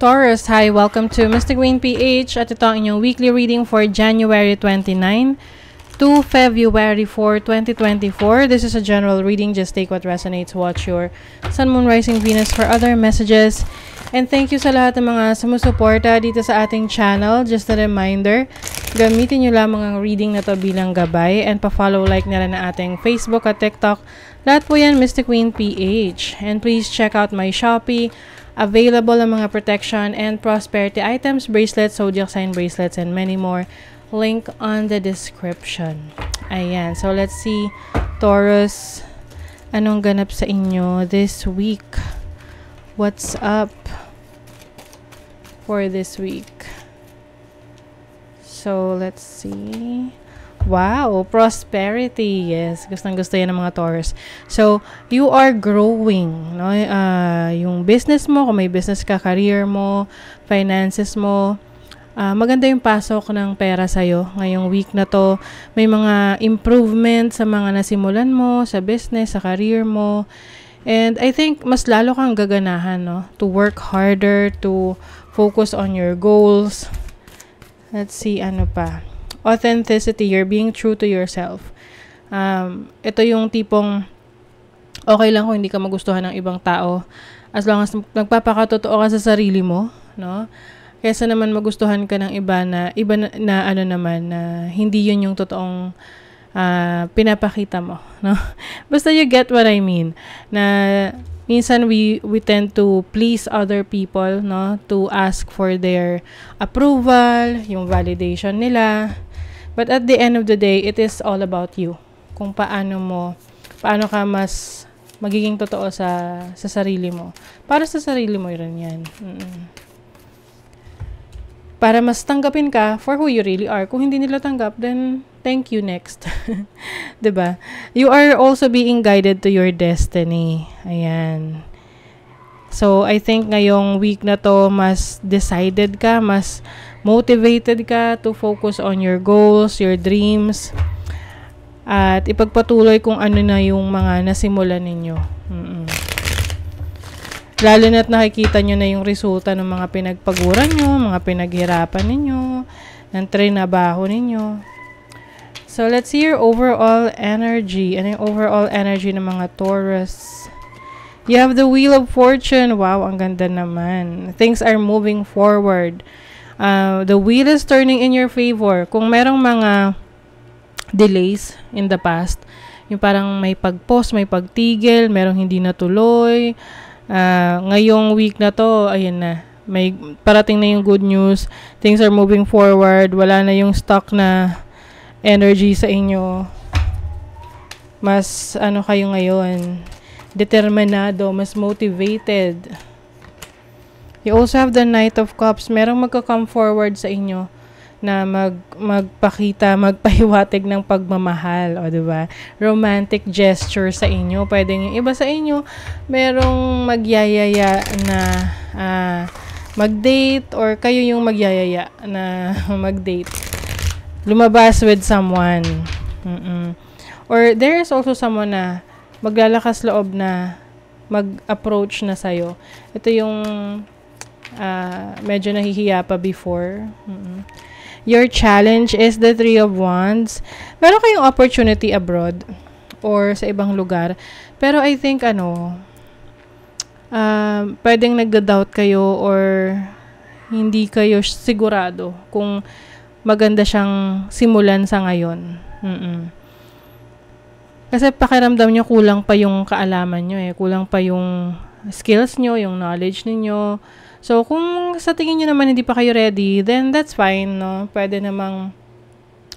Taurus, hi! Welcome to Mystic Queen PH at ito ang inyong weekly reading for January 29 to February 4, 2024. This is a general reading. Just take what resonates. Watch your Sun, Moon, Rising, Venus for other messages. And thank you sa lahat ng mga sumusuporta dito sa ating channel. Just a reminder, gamitin nyo lamang ang reading na to bilang gabay and pa-follow like na rin na ating Facebook at TikTok. Lahat po yan, Mystic Queen PH. And please check out my Shopee. Available ang mga protection and prosperity items, bracelets, zodiac sign bracelets, and many more. Link on the description. Ayan. So, let's see, Taurus, anong ganap sa inyo this week? What's up for this week? So, let's see. Wow, prosperity. Yes, gustong-gusto yan ng mga Taurus. So, you are growing, no? Yung business mo, kung may business ka, career mo, finances mo, maganda yung pasok ng pera sa'yo. Ngayong week na to, may mga improvement sa mga nasimulan mo, sa business, sa career mo. And I think mas lalo kang gaganahan, no? To work harder, to focus on your goals. Let's see, ano pa? Authenticity, you're being true to yourself. Ito yung tipong okay lang kung hindi ka magustuhan ng ibang tao as long as nagpapakatotoo ka sa sarili mo, no? Kaysa naman magustuhan ka ng iba na ano naman na hindi yun yung totoong pinapakita mo, no? Basta you get what I mean. Na minsan we tend to please other people, no? To ask for their approval, yung validation nila. But at the end of the day, it is all about you. Kung paano ka mas magiging totoo sa sarili mo. Para sa sarili mo rin yan. Para mas tanggapin ka for who you really are. Kung hindi nila tanggap, then thank you, next. 'Di ba? You are also being guided to your destiny. Ayan. So, I think ngayong week na to, mas decided ka, mas motivated ka to focus on your goals, your dreams, at ipagpatuloy kung ano na yung mga nasimulan ninyo. Lalo na't nakikita nyo na yung resulta ng mga pinagpaguran nyo, mga pinaghirapan ninyo, ng trinabaho ninyo. So, let's see your overall energy. Ano yung overall energy ng mga Taurus? You have the Wheel of Fortune. Wow, ang ganda naman. Things are moving forward. The wheel is turning in your favor. Kung merong mga delays in the past, yung parang may pag-pause, may pagtigil, merong hindi natuloy, ngayong week na to, ayan na, may parating na yung good news. Things are moving forward. Wala na yung stuck na energy sa inyo. Mas ano kayo ngayon, determinado, mas motivated. You also have the Knight of Cups. Merong magka-come forward sa inyo na magpakita, magpahiwatig ng pagmamahal, o diba? Romantic gesture sa inyo. Pwedeng yung iba sa inyo, merong magyayaya na mag-date, or kayo yung magyayaya na mag-date. Lumabas with someone. Or there is also someone na maglalakas loob na mag-approach na sa'yo. Ito yung medyo nahihiya pa before. Your challenge is the Three of Wands. Meron kayong opportunity abroad or sa ibang lugar. Pero I think pwedeng nagda-doubt kayo or hindi kayo sigurado kung maganda siyang simulan sa ngayon. Kasi pakiramdam nyo kulang pa yung kaalaman nyo kulang pa yung skills nyo, yung knowledge niyo. So, kung sa tingin nyo naman hindi pa kayo ready, then that's fine, no? Pwede namang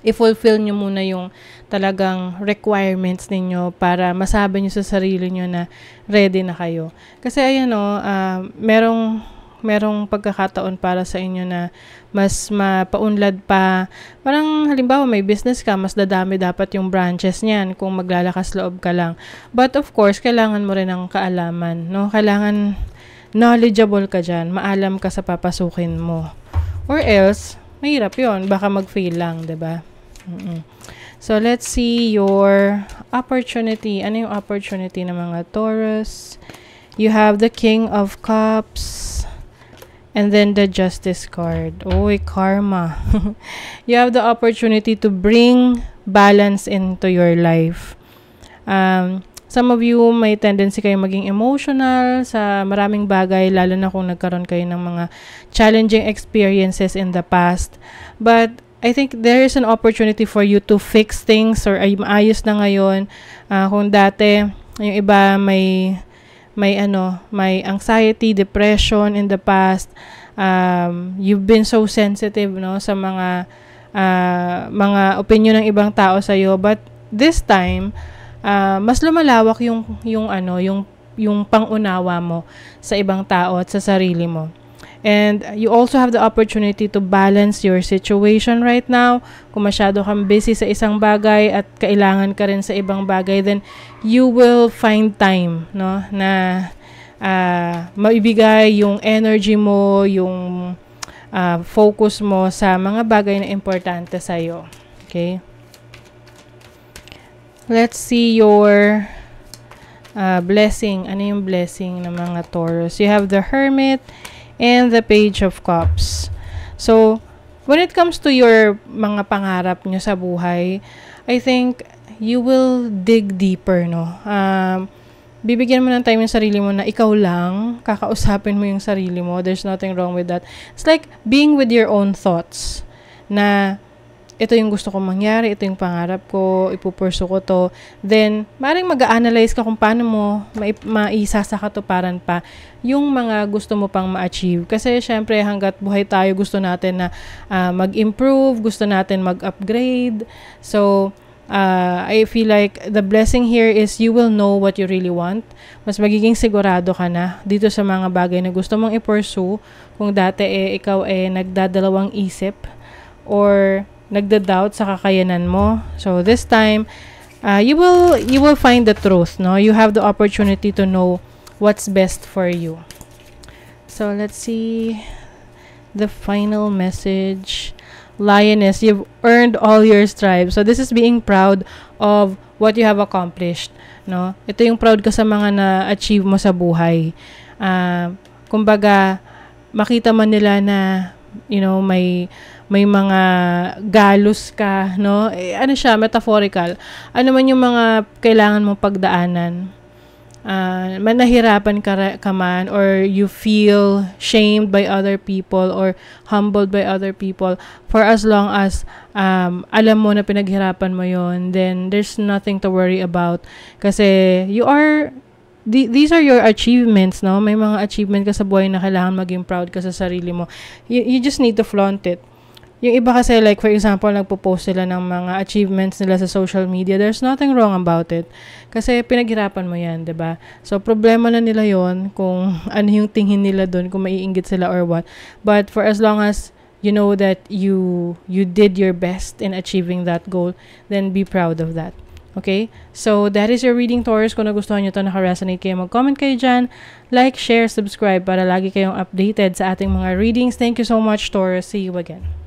i-fulfill nyo muna yung talagang requirements ninyo para masabi nyo sa sarili nyo na ready na kayo. Kasi ayan, merong pagkakataon para sa inyo na mas mapaunlad pa. Parang halimbawa may business ka, mas dadami dapat yung branches niyan kung maglalakas loob ka lang. But of course, kailangan mo rin ng kaalaman, no? Kailangan knowledgeable ka dyan, maalam ka sa papasukin mo. Or else, mahirap yun, baka mag-fail lang, diba? So, let's see your opportunity. Ano yung opportunity ng mga Taurus? You have the King of Cups. And then the Justice card. Oh, karma. You have the opportunity to bring balance into your life. Some of you may tendency kayo maging emotional sa maraming bagay, lalo na kung nagkaroon kayo ng mga challenging experiences in the past. But I think there is an opportunity for you to fix things or ay maayos na ngayon. Kung dati, yung iba may anxiety, depression in the past. You've been so sensitive, no, sa mga opinion ng ibang tao sa iyo, but this time mas lumalawak yung pangunawa mo sa ibang tao at sa sarili mo. And you also have the opportunity to balance your situation right now. Kung masyado kang busy sa isang bagay at kailangan ka rin sa ibang bagay, then you will find time, no, na maibigay yung energy mo, yung focus mo sa mga bagay na importante sa'yo. Okay? Let's see your blessing. Ano yung blessing ng mga Taurus? You have the Hermit and the Page of Cups. So, when it comes to your mga pangarap nyo sa buhay, I think you will dig deeper, no? Bibigyan mo ng time yung sarili mo na ikaw lang, kakausapin mo yung sarili mo. There's nothing wrong with that. It's like being with your own thoughts na ito yung gusto kong mangyari, ito yung pangarap ko, ipupurso ko to. Then, maaaring mag-a-analyze ka kung paano mo maisasakatuparan pa yung mga gusto mo pang ma-achieve. Kasi, syempre, hanggat buhay tayo, gusto natin na mag-improve, gusto natin mag-upgrade. So, I feel like the blessing here is you will know what you really want. Mas magiging sigurado ka na dito sa mga bagay na gusto mong i-pursue. Kung dati ikaw nagdadalawang isip or nagda-doubt sa kakayanan mo. So this time, you will find the truth, no? You have the opportunity to know what's best for you. So let's see the final message. Lioness, you've earned all your stripes. So this is being proud of what you have accomplished, no? Ito yung proud ka sa mga na-achieve mo sa buhay. Kumbaga, makita man nila na may mga galos ka, no? Ano siya, metaphorical. Ano man yung mga kailangan mong pagdaanan. Nahirapan ka man, or you feel shamed by other people or humbled by other people, for as long as alam mo na pinaghirapan mo yon, then there's nothing to worry about. Kasi these are your achievements, no? May mga achievement ka sa buhay na kailangan maging proud ka sa sarili mo. You just need to flaunt it. Yung iba kasi, like for example, nagpo-post sila ng mga achievements nila sa social media. There's nothing wrong about it. Kasi pinaghirapan mo yan, 'di ba? So problema na nila yon kung ano yung tingin nila doon, kung maiinggit sila or what. But for as long as you know that you did your best in achieving that goal, then be proud of that. Okay? So, that is your reading, Taurus. Kung nagustuhan nyo ito, naka-resonate kayo, mag-comment kayo dyan. Like, share, subscribe para lagi kayong updated sa ating mga readings. Thank you so much, Taurus. See you again.